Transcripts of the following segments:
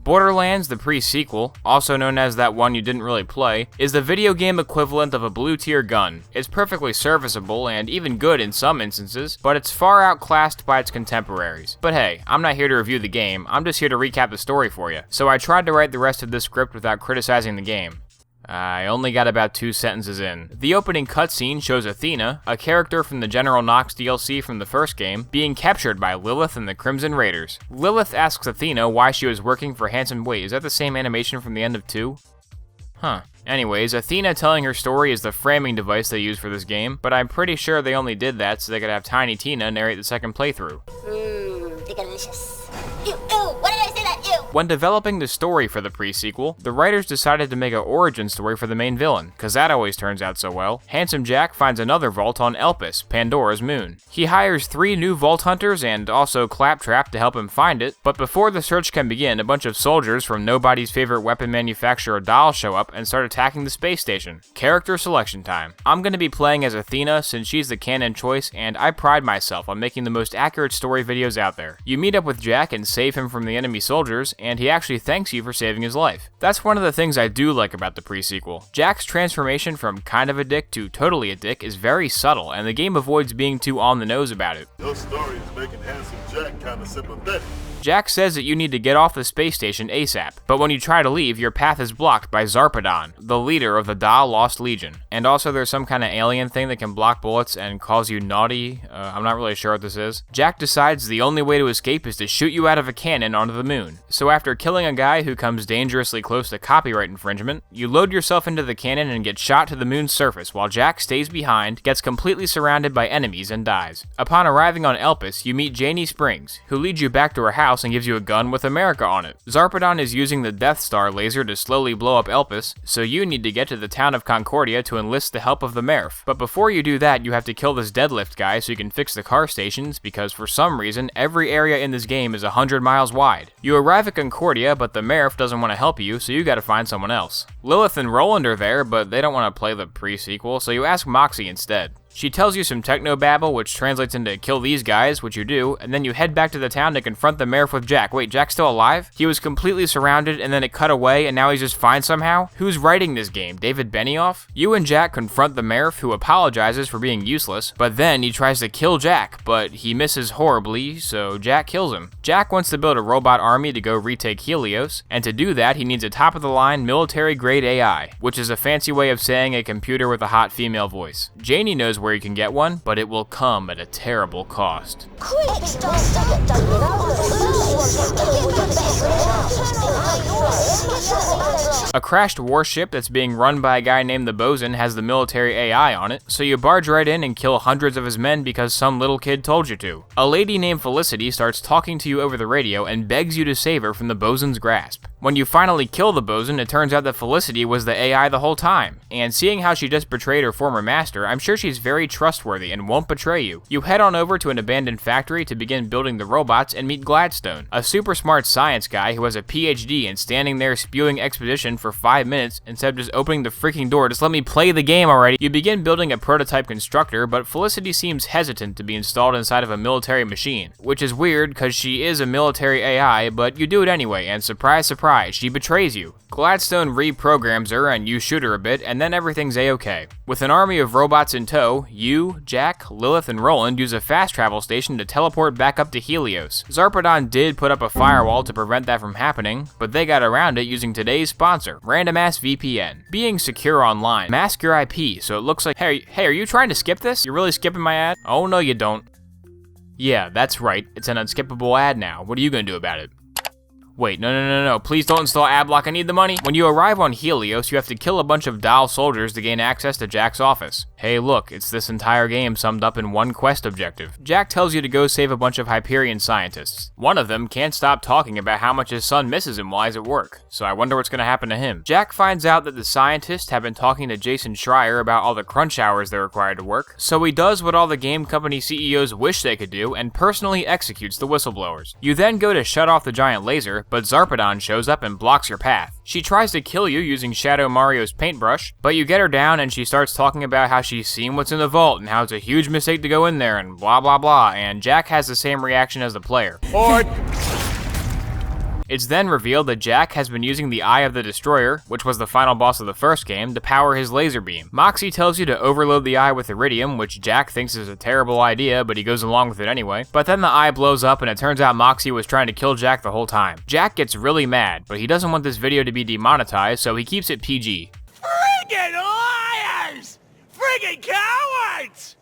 Borderlands The Pre-Sequel, also known as that one you didn't really play, is the video game equivalent of a blue-tier gun. It's perfectly serviceable and even good in some instances, but it's far outclassed by its contemporaries. But hey, I'm not here to review the game, I'm just here to recap the story for you. So I tried to write the rest of this script without criticizing the game. I only got about 2 sentences in. The opening cutscene shows Athena, a character from the General Knox DLC from the first game, being captured by Lilith and the Crimson Raiders. Lilith asks Athena why she was working for Handsome. Wait, is that the same animation from the end of 2? Huh. Anyways, Athena telling her story is the framing device they use for this game, but I'm pretty sure they only did that so they could have Tiny Tina narrate the second playthrough. Delicious. Ew, why did I say that? Ew! When developing the story for the pre-sequel, the writers decided to make an origin story for the main villain, cause that always turns out so well. Handsome Jack finds another vault on Elpis, Pandora's moon. He hires 3 new vault hunters and also Claptrap to help him find it, but before the search can begin, a bunch of soldiers from nobody's favorite weapon manufacturer Dahl show up and start attacking the space station. Character selection time. I'm gonna be playing as Athena since she's the canon choice, and I pride myself on making the most accurate story videos out there. You meet up with Jack and save him from the enemy soldiers, and he actually thanks you for saving his life. That's one of the things I do like about the pre-sequel. Jack's transformation from kind of a dick to totally a dick is very subtle, and the game avoids being too on the nose about it. Your story is making Handsome Jack kinda sympathetic. Jack says that you need to get off the space station ASAP, but when you try to leave, your path is blocked by Zarpedon, the leader of the Dahl Lost Legion. And also there's some kind of alien thing that can block bullets and calls you naughty. I'm not really sure what this is. Jack decides the only way to escape is to shoot you out of a cannon onto the moon. So after killing a guy who comes dangerously close to copyright infringement, you load yourself into the cannon and get shot to the moon's surface while Jack stays behind, gets completely surrounded by enemies, and dies. Upon arriving on Elpis, you meet Janie Springs, who leads you back to her house and gives you a gun with America on it. Zarpedon is using the Death Star laser to slowly blow up Elpis, so you need to get to the town of Concordia to enlist the help of the Merf. But before you do that, you have to kill this deadlift guy so you can fix the car stations, because for some reason, every area in this game is 100 miles wide. You arrive at Concordia, but the Merf doesn't want to help you, so you gotta find someone else. Lilith and Roland are there, but they don't want to play the pre-sequel, so you ask Moxie instead. She tells you some techno-babble, which translates into kill these guys, which you do, and then you head back to the town to confront the Merf with Jack. Wait, Jack's still alive? He was completely surrounded, and then it cut away, and now he's just fine somehow? Who's writing this game, David Benioff? You and Jack confront the Merf, who apologizes for being useless, but then he tries to kill Jack, but he misses horribly, so Jack kills him. Jack wants to build a robot army to go retake Helios, and to do that, he needs a top-of-the-line military-grade AI, which is a fancy way of saying a computer with a hot female voice. Janie knows where you can get one, but it will come at a terrible cost. A crashed warship that's being run by a guy named the Bosun has the military AI on it, so you barge right in and kill hundreds of his men because some little kid told you to. A lady named Felicity starts talking to you over the radio and begs you to save her from the Bosun's grasp. When you finally kill the Bosun, it turns out that Felicity was the AI the whole time, and seeing how she just betrayed her former master, I'm sure she's very trustworthy and won't betray you. You head on over to an abandoned factory to begin building the robots and meet Gladstone, a super smart science guy who has a PhD and standing there spewing exposition for 5 minutes instead of just opening the freaking door. Just let me play the game already. You begin building a prototype constructor, but Felicity seems hesitant to be installed inside of a military machine, which is weird because she is a military AI, but you do it anyway, and surprise, surprise, she betrays you. Gladstone reprograms her and you shoot her a bit, and then everything's a-okay. With an army of robots in tow, you, Jack, Lilith, and Roland use a fast travel station to teleport back up to Helios. Zarpedon did put up a firewall to prevent that from happening, but they got around it using today's sponsor, Random Ass VPN. Being secure online, mask your IP so it looks like, hey, are you trying to skip this? You're really skipping my ad? Oh no you don't. Yeah, that's right, it's an unskippable ad now. What are you gonna do about it? Wait, no, please don't install AdBlock, I need the money. When you arrive on Helios, you have to kill a bunch of Dahl soldiers to gain access to Jack's office. Hey look, it's this entire game summed up in one quest objective. Jack tells you to go save a bunch of Hyperion scientists. One of them can't stop talking about how much his son misses him while he's at work, so I wonder what's gonna happen to him. Jack finds out that the scientists have been talking to Jason Schreier about all the crunch hours they're required to work, so he does what all the game company CEOs wish they could do and personally executes the whistleblowers. You then go to shut off the giant laser, but Zarpedon shows up and blocks your path. She tries to kill you using Shadow Mario's paintbrush, but you get her down and she starts talking about how she's seen what's in the vault and how it's a huge mistake to go in there and blah blah blah, and Jack has the same reaction as the player. It's then revealed that Jack has been using the Eye of the Destroyer, which was the final boss of the first game, to power his laser beam. Moxie tells you to overload the eye with iridium, which Jack thinks is a terrible idea, but he goes along with it anyway. But then the eye blows up and it turns out Moxie was trying to kill Jack the whole time. Jack gets really mad, but he doesn't want this video to be demonetized, so he keeps it PG. Friggin' liars! Friggin' cowards!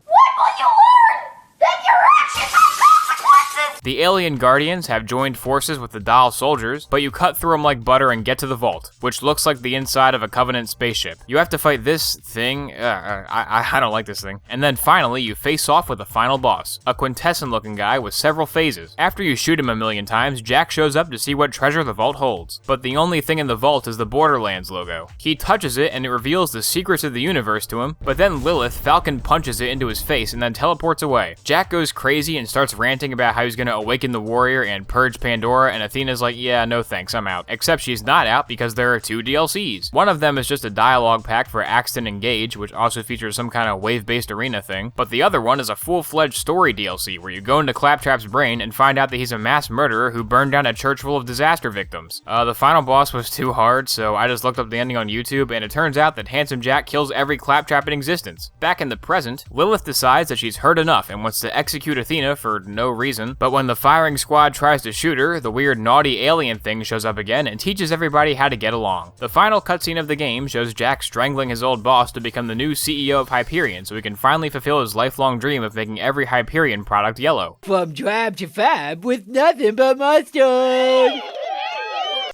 What will you learn? That your actions have consequences! The alien guardians have joined forces with the Dahl soldiers, but you cut through them like butter and get to the vault, which looks like the inside of a Covenant spaceship. You have to fight this thing, I don't like this thing. And then finally, you face off with the final boss, a quintessent looking guy with several phases. After you shoot him a million times, Jack shows up to see what treasure the vault holds. But the only thing in the vault is the Borderlands logo. He touches it and it reveals the secrets of the universe to him, but then Lilith Falcon punches it into his face and then teleports away. Jack goes crazy and starts ranting about how he's gonna awaken the warrior and purge Pandora, and Athena's like, yeah, no thanks, I'm out. Except she's not out because there are 2 DLCs. One of them is just a dialogue pack for Axton Engage, which also features some kind of wave-based arena thing, but the other one is a full-fledged story DLC where you go into Claptrap's brain and find out that he's a mass murderer who burned down a church full of disaster victims. The final boss was too hard, so I just looked up the ending on YouTube, and it turns out that Handsome Jack kills every Claptrap in existence. Back in the present, Lilith decides that she's heard enough and wants to execute Athena for no reason, but when the firing squad tries to shoot her, the weird naughty alien thing shows up again and teaches everybody how to get along. The final cutscene of the game shows Jack strangling his old boss to become the new CEO of Hyperion so he can finally fulfill his lifelong dream of making every Hyperion product yellow. From drab to fab with nothing but mustard!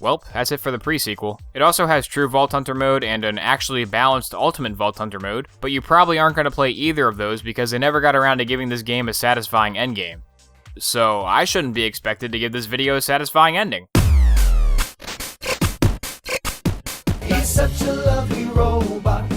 Welp, that's it for the pre-sequel. It also has true Vault Hunter mode and an actually balanced Ultimate Vault Hunter mode, but you probably aren't going to play either of those because they never got around to giving this game a satisfying endgame. So I shouldn't be expected to give this video a satisfying ending. He's such a lovely robot.